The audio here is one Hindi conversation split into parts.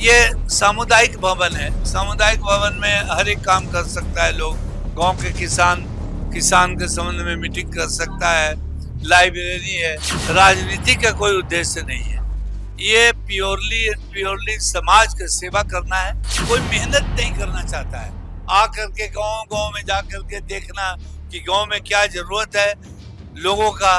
ये सामुदायिक भवन है। सामुदायिक भवन में हर एक काम कर सकता है लोग। गांव के किसान के संबंध में मीटिंग कर सकता है। लाइब्रेरी है। राजनीति का कोई उद्देश्य नहीं है। ये प्योरली समाज का सेवा करना है। कोई मेहनत नहीं करना चाहता है। आ करके गांव गांव में जा करके देखना कि गांव में क्या जरूरत है लोगों का।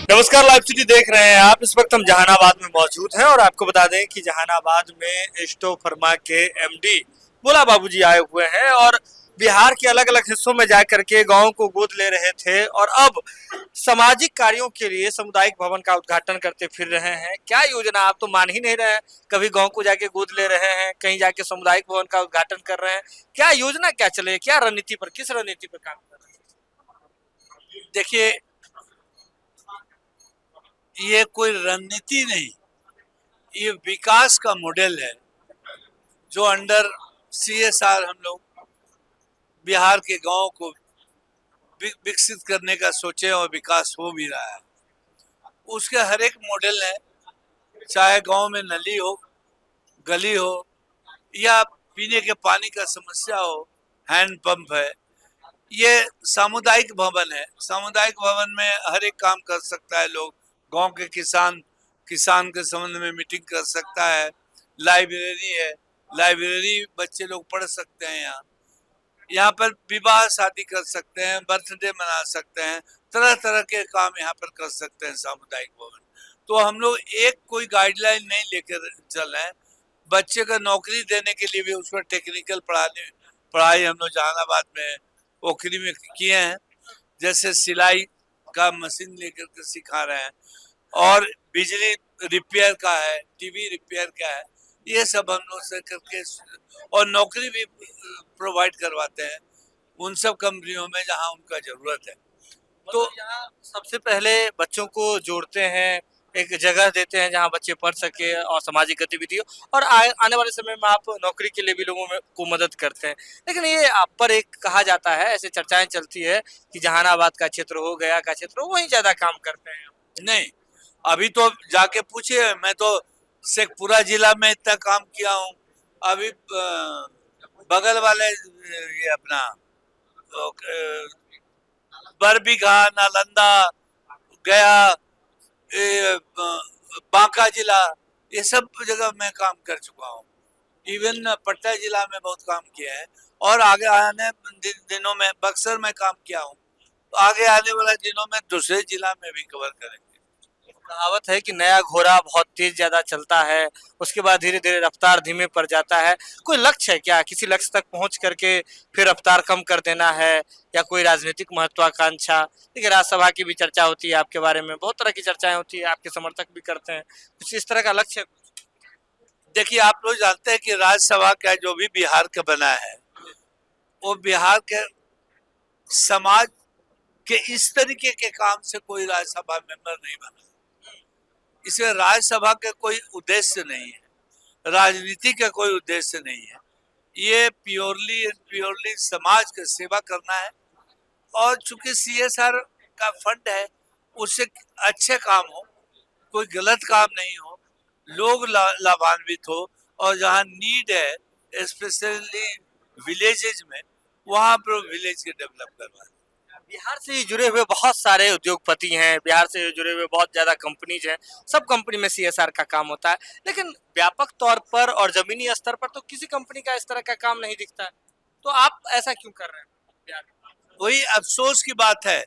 नमस्कार, लाइव सिटी देख रहे हैं आप। इस वक्त हम जहानाबाद में मौजूद हैं और आपको बता दें कि जहानाबाद में स्टो फर्मा के एमडी भोला बाबूजी आए हुए हैं और बिहार के अलग अलग हिस्सों में जा करके गांव को गोद ले रहे थे और अब सामाजिक कार्यों के लिए सामुदायिक भवन का उद्घाटन करते फिर रहे हैं। क्या योजना, आप तो मान ही नहीं रहे हैं। कभी गांव को जाके गोद ले रहे हैं, कहीं जाके सामुदायिक भवन का उद्घाटन कर रहे हैं। क्या योजना, क्या चले, क्या रणनीति पर, किस रणनीति पर काम कर रहे हैं? देखिए, ये कोई रणनीति नहीं, ये विकास का मॉडल है जो अंडर सीएसआर हम लोग बिहार के गांव को विकसित करने का सोचे और विकास हो भी रहा है। उसके हर एक मॉडल है, चाहे गांव में नली हो, गली हो या पीने के पानी का समस्या हो, हैंड पंप है। ये सामुदायिक भवन है। सामुदायिक भवन में हर एक काम कर सकता है लोग। गांव के किसान के संबंध में मीटिंग कर सकता है। लाइब्रेरी है। लाइब्रेरी बच्चे लोग पढ़ सकते हैं। यहाँ पर विवाह शादी कर सकते हैं, बर्थडे मना सकते हैं, तरह तरह के काम यहाँ पर कर सकते हैं सामुदायिक भवन। तो हम लोग एक कोई गाइडलाइन नहीं लेकर चल रहे हैं। बच्चे को नौकरी देने के लिए भी उसको टेक्निकल पढ़ाई हम लोग जहानाबाद में ओखरी में किए हैं। जैसे सिलाई का मशीन लेकर के सिखा रहे हैं और बिजली रिपेयर का है, टीवी रिपेयर का है। ये सब हम लोग से करके और नौकरी भी प्रोवाइड करवाते हैं उन सब कंपनियों में जहां उनका जरूरत है। तो यहाँ सबसे पहले बच्चों को जोड़ते हैं, एक जगह देते हैं जहाँ बच्चे पढ़ सके और सामाजिक गतिविधियों और आने वाले समय में आप नौकरी के लिए भी लोगों में को मदद करते हैं। लेकिन ये आप पर एक कहा जाता है, ऐसे चर्चाएं चलती है कि जहानाबाद का क्षेत्र हो, गया का क्षेत्र हो, वहीं ज्यादा काम करते हैं। नहीं, अभी तो जाके पूछिए, मैं तो शेखपुरा जिला में इतना काम किया हूँ। अभी बगल वाले ये अपना बरबीघा, नालंदा, गया, बांका जिला, ये सब जगह मैं काम कर चुका हूँ। इवन पटना जिला में बहुत काम किया है और आगे आने दिनों में बक्सर में काम किया हूँ। तो आगे आने वाले दिनों में दूसरे जिला में भी कवर करेंगे। कहावत है कि नया घोड़ा बहुत तेज ज्यादा चलता है, उसके बाद धीरे धीरे रफ्तार धीमे पड़ जाता है। कोई लक्ष्य है क्या, किसी लक्ष्य तक पहुंच करके फिर रफ्तार कम कर देना है, या कोई राजनीतिक महत्वाकांक्षा? देखिए, राज्यसभा की भी चर्चा होती है, आपके बारे में बहुत तरह की चर्चाएं होती है, आपके समर्थक भी करते हैं। कुछ इस तरह का लक्ष्य है? देखिए, आप लोग जानते हैं कि राज्यसभा का जो भी बिहार का बना है वो बिहार के समाज के इस तरीके के काम से कोई राज्यसभा मेंबर नहीं बना। इसमें राज्यसभा का कोई उद्देश्य नहीं है, राजनीति का कोई उद्देश्य नहीं है। ये प्योरली समाज का सेवा करना है और चूंकि सीएसआर का फंड है, उससे अच्छे काम हो, कोई गलत काम नहीं हो, लोग लाभान्वित हो और जहाँ नीड है स्पेशली विलेजेज में, वहाँ पर विलेज के डेवलप करवाना। बिहार से जुड़े हुए बहुत सारे उद्योगपति हैं, बिहार से जुड़े हुए बहुत ज्यादा कंपनीज हैं, सब कंपनी में सीएसआर का काम होता है, लेकिन व्यापक तौर पर और जमीनी स्तर पर तो किसी कंपनी का इस तरह का काम नहीं दिखता है। तो आप ऐसा क्यों कर रहे हैं बिहार में? वही अफसोस की बात है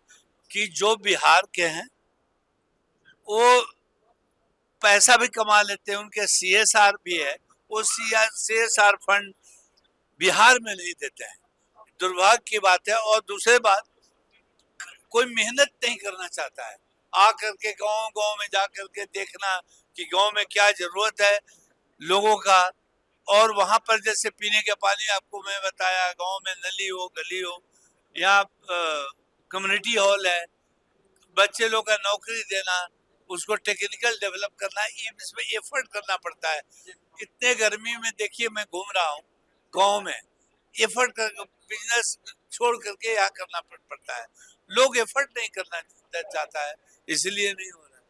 कि जो बिहार के हैं वो पैसा भी कमा लेते हैं, उनके सीएसआर भी है, वो सीएसआर फंड बिहार में नहीं देते हैं। दुर्भाग्य की बात है। और दूसरी बात, कोई मेहनत नहीं करना चाहता है। आ करके गांव गांव में जा करके देखना कि गांव में क्या जरूरत है लोगों का। और वहां पर जैसे पीने के पानी, आपको मैं बताया, गांव में नली हो, गली हो, यहाँ कम्युनिटी हॉल है, बच्चे लोग का नौकरी देना, उसको टेक्निकल डेवलप करना, इसमें एफर्ट करना पड़ता है। इतने गर्मी में देखिए, मैं घूम रहा हूँ गांव में, एफर्ट कर बिजनेस छोड़ करके यहाँ करना पड़ता है। लोग एफर्ट नहीं करना चाहता है, इसलिए नहीं हो रहा।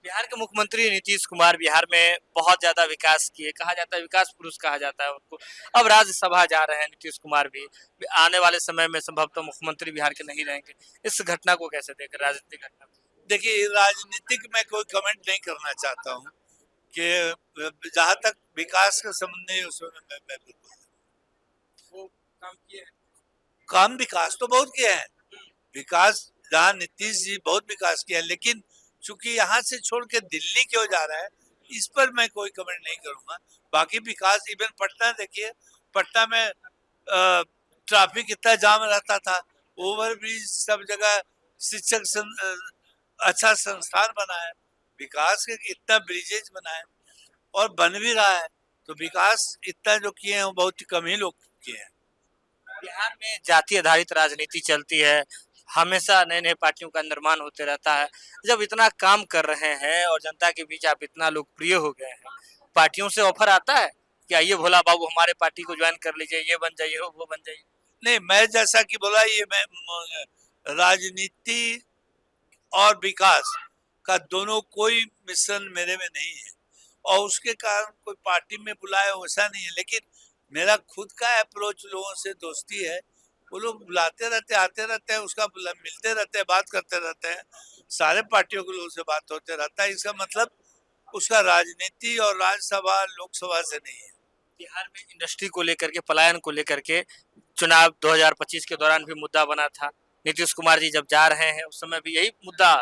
बिहार के मुख्यमंत्री नीतीश कुमार बिहार में बहुत ज्यादा विकास किए, कहा जाता है विकास पुरुष कहा जाता है उनको। अब राज्यसभा जा रहे हैं नीतीश कुमार भी, आने वाले समय में संभवतः मुख्यमंत्री बिहार के नहीं रहेंगे। इस घटना को कैसे देख रहे हैं, राजनीतिक घटना को? देखिए, राजनीतिक में कोई कमेंट नहीं करना चाहता हूँ कि जहाँ तक विकास का संबंध है उसमें मैं बिल्कुल वो काम किए हैं। काम विकास तो बहुत किया है। विकास जहाँ नीतीश जी बहुत विकास किया है, लेकिन चूंकि यहाँ से छोड़ के दिल्ली क्यों जा रहा है इस पर मैं कोई कमेंट नहीं करूंगा। बाकी विकास, इवन पटना देखिए, पटना में ट्रैफिक इतना जाम रहता था, ओवर ब्रिज सब जगह, शिक्षक अच्छा संस्थान बना है, विकास के इतना ब्रिजेज बना है और बन भी रहा है। तो विकास इतना जो किए हैं वो बहुत ही कम ही लोग किए हैं। बिहार में जाति आधारित राजनीति चलती है, हमेशा नए नए पार्टियों का निर्माण होते रहता है। जब इतना काम कर रहे हैं और जनता के बीच आप इतना लोकप्रिय हो गए हैं, पार्टियों से ऑफर आता है कि आइए भोला बाबू हमारे पार्टी को ज्वाइन कर लीजिए, ये बन जाइए वो बन जाइए? नहीं, मैं जैसा कि बोला, ये मैं राजनीति और विकास का दोनों कोई मिश्रण मेरे में नहीं है और उसके कारण कोई पार्टी में बुलाए वैसा नहीं है। लेकिन मेरा खुद का अप्रोच लोगों से दोस्ती है, वो लोग बुलाते रहते, आते रहते हैं, उसका मिलते रहते हैं, बात करते रहते हैं, सारे पार्टियों के लोगों से बात होते रहता है। इसका मतलब उसका राजनीति और राज्यसभा लोकसभा से नहीं है। बिहार में इंडस्ट्री को लेकर के, पलायन को लेकर के चुनाव 2025 के दौरान भी मुद्दा बना था। नीतीश कुमार जी जब जा रहे हैं उस समय भी यही मुद्दा,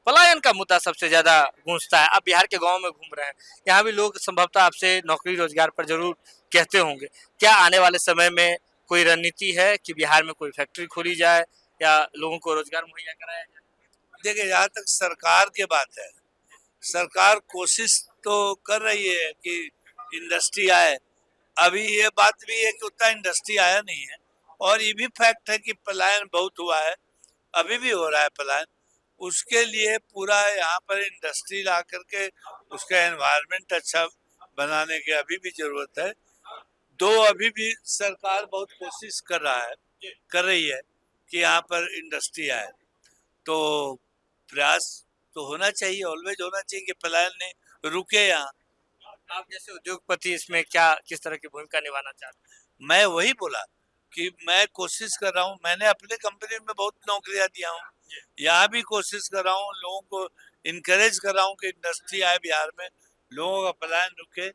पलायन का मुद्दा सबसे ज्यादा गूंजता है। आप बिहार के गांव में घूम रहे हैं, यहाँ भी लोग संभवतः आपसे नौकरी रोजगार पर जरूर कहते होंगे। क्या आने वाले समय में कोई रणनीति है कि बिहार में कोई फैक्ट्री खोली जाए या लोगों को रोजगार मुहैया कराया जाए? देखिए, जहाँ तक सरकार की बात है, सरकार कोशिश तो कर रही है कि इंडस्ट्री आए। अभी ये बात भी है कि उतना इंडस्ट्री आया नहीं है और ये भी फैक्ट है कि पलायन बहुत हुआ है, अभी भी हो रहा है पलायन। उसके लिए पूरा यहाँ पर इंडस्ट्री ला करके उसका एनवायरनमेंट अच्छा बनाने की अभी भी जरूरत है। अभी भी सरकार बहुत कोशिश कर रही है कि यहाँ पर इंडस्ट्री आए, तो प्रयास तो होना चाहिए, ऑलवेज होना चाहिए कि पलायन नहीं रुके यहाँ। आप जैसे उद्योगपति इसमें क्या किस तरह की भूमिका निभाना चाहते हैं? मैं वही बोला कि मैं कोशिश कर रहा हूँ, मैंने अपने कंपनी में बहुत नौकरियां दिया हूँ, यहाँ भी कोशिश कर रहा हूँ, लोगों को इनकरेज कर रहा हूँ कि इंडस्ट्री आए बिहार में, लोगों का पलायन रुके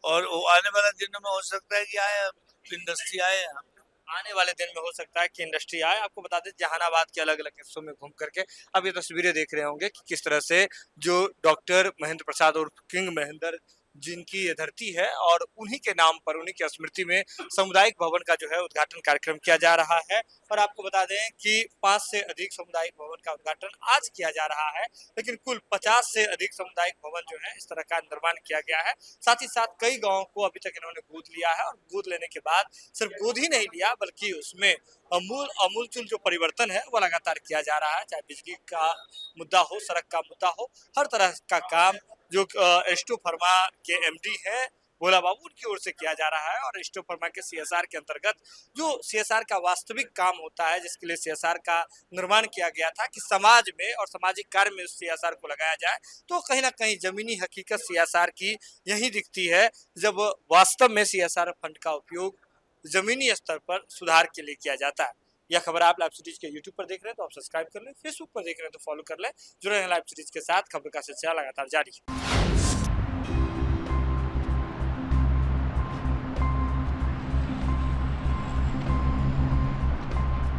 और आने वाला दिनों में हो सकता है कि आए इंडस्ट्री आए यहाँ। आने वाले दिन में हो सकता है कि इंडस्ट्री आए। आपको बता दें जहानाबाद के अलग अलग हिस्सों में घूम करके अब ये तस्वीरें देख रहे होंगे कि किस तरह से जो डॉक्टर महेंद्र प्रसाद और किंग महेंद्र जिनकी ये धरती है और उन्हीं के नाम पर, उन्हीं की स्मृति में सामुदायिक भवन का जो है उद्घाटन कार्यक्रम किया जा रहा है। और आपको बता दें कि 5 से अधिक सामुदायिक भवन का उद्घाटन आज किया जा रहा है, लेकिन कुल 50 से अधिक सामुदायिक भवन जो है इस तरह का निर्माण किया गया है। साथ ही साथ कई गाँव को अभी तक इन्होंने गोद लिया है और गोद लेने के बाद सिर्फ गोद ही नहीं लिया बल्कि उसमें अमूलचूल जो परिवर्तन है वो लगातार किया जा रहा है। चाहे बिजली का मुद्दा हो, सड़क का मुद्दा हो, हर तरह का काम जो एस्टो फार्मा के एमडी है भोला बाबू उनकी ओर से किया जा रहा है। और एस्टो फार्मा के सीएसआर के अंतर्गत जो सीएसआर का वास्तविक काम होता है, जिसके लिए सीएसआर का निर्माण किया गया था कि समाज में और सामाजिक कार्य में उस सीएसआर को लगाया जाए, तो कहीं ना कहीं जमीनी हकीकत सीएसआर की यही दिखती है जब वास्तव में सीएसआर फंड का उपयोग जमीनी स्तर पर सुधार के लिए किया जाता है। यह खबर आप लाइव सीरीज के यूट्यूब पर देख रहे हैं तो आप सब्सक्राइब कर लें, फेसबुक पर देख रहे हैं तो फॉलो कर लें। जुड़े हैं लाइव सीरीज के साथ, खबर का सिलसिला लगातार जारी है।